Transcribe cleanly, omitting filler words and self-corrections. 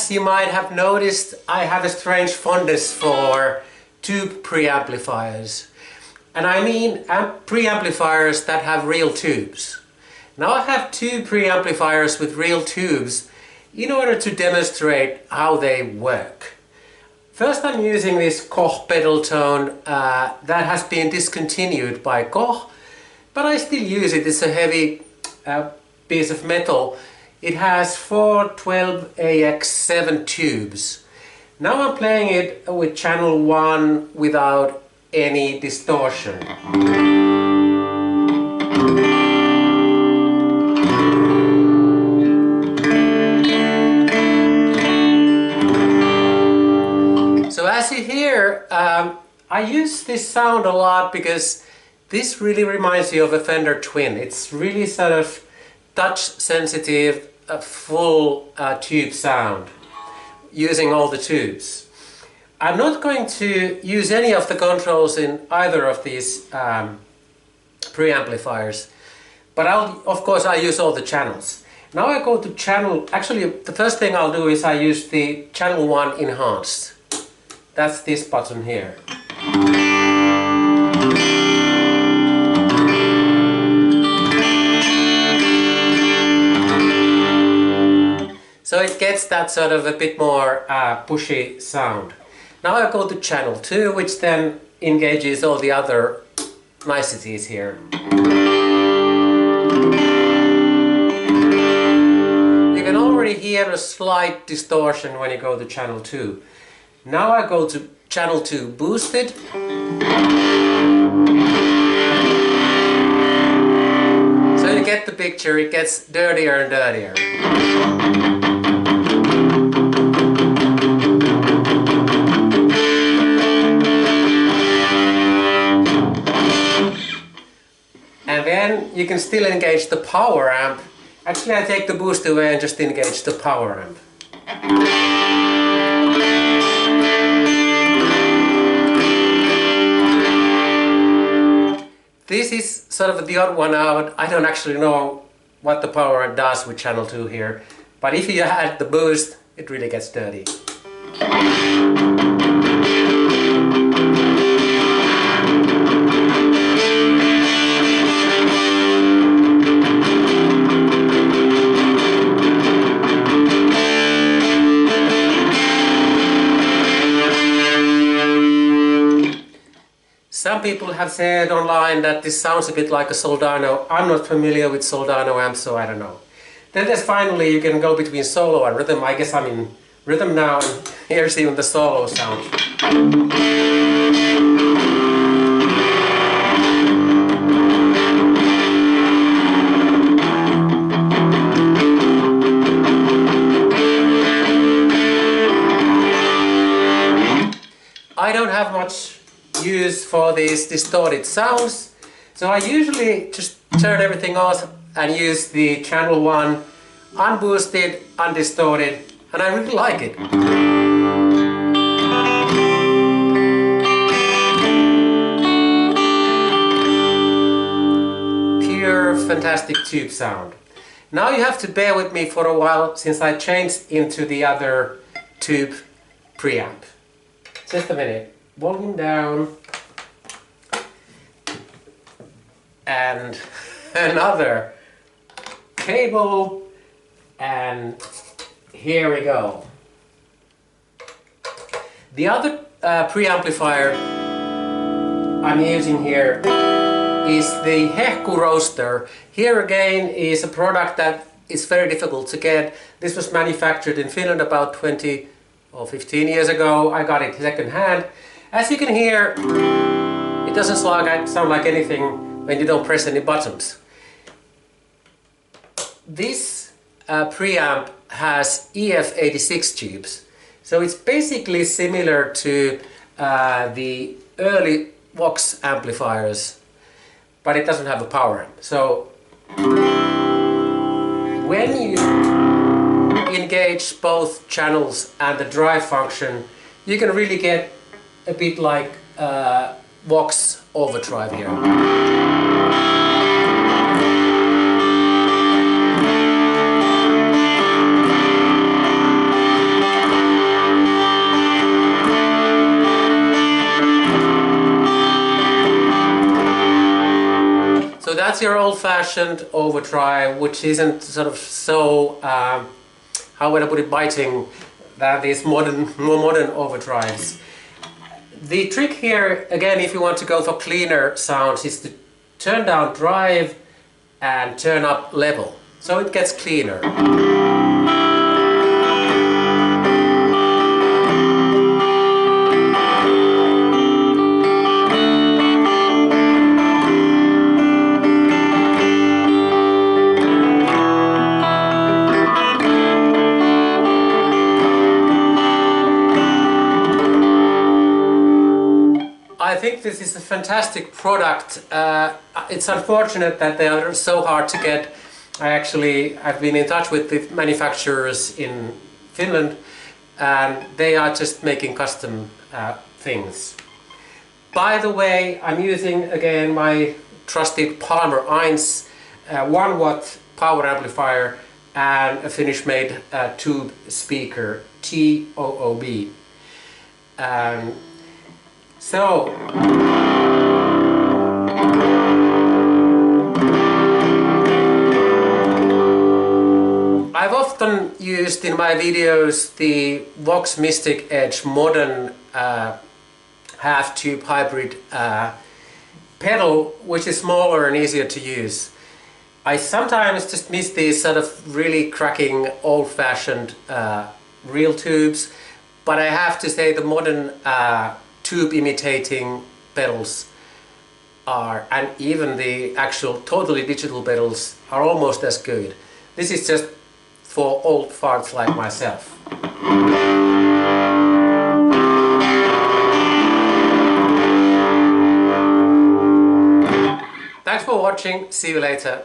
As you might have noticed, I have a strange fondness for tube preamplifiers. And I mean preamplifiers that have real tubes. Now I have two preamplifiers with real tubes in order to demonstrate how they work. First, I'm using this Koch pedal tone that has been discontinued by Koch, but I still use it. It's a heavy piece of metal. It has 412AX7 tubes. Now I'm playing it with channel 1 without any distortion. So as you hear, I use this sound a lot because this really reminds you of a Fender Twin. It's really sort of touch sensitive, full tube sound using all the tubes. I'm not going to use any of the controls in either of these preamplifiers, but of course I'll use all the channels. Now I go to channel, actually the first thing I'll do is I use the channel 1 enhanced. That's this button here. So it gets that sort of a bit more pushy sound. Now I go to channel 2, which then engages all the other niceties here. You can already hear a slight distortion when you go to channel 2. Now I go to channel 2 boosted. So you get the picture, it gets dirtier and dirtier. And then you can still engage the power amp. Actually I take the boost away and just engage the power amp. This is sort of the odd one out. I don't actually know what the power amp does with channel 2 here, but if you add the boost, it really gets dirty. Some people have said online that this sounds a bit like a Soldano. I'm not familiar with Soldano amps, so I don't know. Then there's finally, you can go between solo and rhythm. I guess I'm in rhythm now, and here's even the solo sound. I don't have much use for these distorted sounds, so I usually just turn everything off and use the channel 1 unboosted, undistorted, and I really like it. Pure fantastic tube sound. Now you have to bear with me for a while since I changed into the other tube preamp. Just a minute. Volume down, and another cable, and here we go. The other preamplifier I'm using here is the Hehku roaster. Here again is a product that is very difficult to get. This was manufactured in Finland about 20 or 15 years ago. I got it second hand. As you can hear, it doesn't sound like anything when you don't press any buttons. This preamp has EF86 tubes, so it's basically similar to the early Vox amplifiers, but it doesn't have a power amp. So when you engage both channels and the drive function, you can really get a bit like Vox overdrive here. that's your old-fashioned overdrive, which isn't sort of so, how would I put it, biting than these more modern overdrives. The trick here, again, if you want to go for cleaner sounds, is to turn down drive and turn up level, so it gets cleaner. I think this is a fantastic product. It's unfortunate that they are so hard to get. I've been in touch with the manufacturers in Finland, and they are just making custom things. By the way, I'm using again my trusted Palmer 1 watt power amplifier and a Finnish-made tube speaker, TOOB. So, I've often used in my videos the Vox Mystic Edge modern half-tube hybrid pedal, which is smaller and easier to use. I sometimes just miss these sort of really cracking old-fashioned real tubes, but I have to say the modern tube imitating pedals are, and even the actual totally digital pedals are almost as good. This is just for old farts like myself. Thanks for watching, see you later.